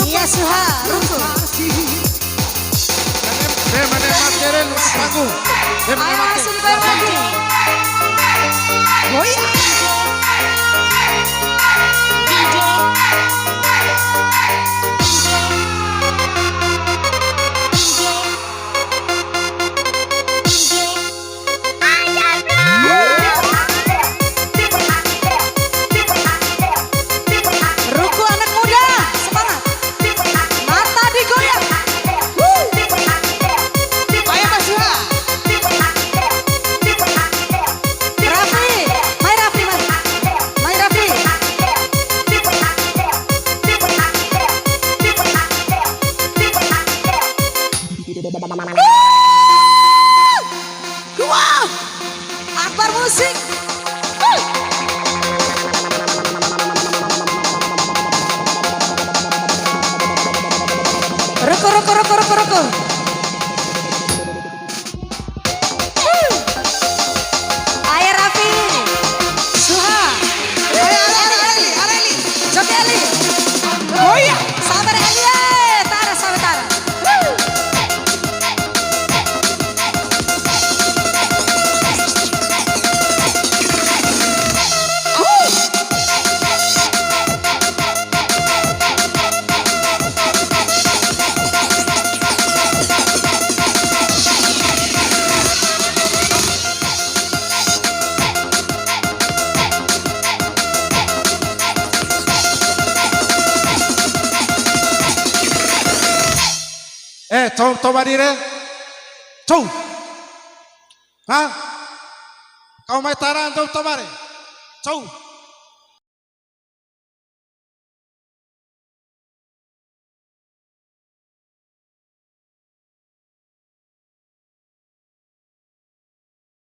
Iya Suha, rusuh. Mana materin panggung. Ayo langsung digoyang lagi. Goyang. Ruku anak muda, semangat. Mata digoyang. Ayo Mas Suha. Raffi, Mai Raffi, Mai Raffi. Wow, Akbar musik. Ruku. Ayo Raffi, Suha, ayo Areli, Joki Ali. Oh iya, sabar Ali, Tara, sabar Tara. Coba dire. Cow. Hah? Kau mai taran coba re. Cow.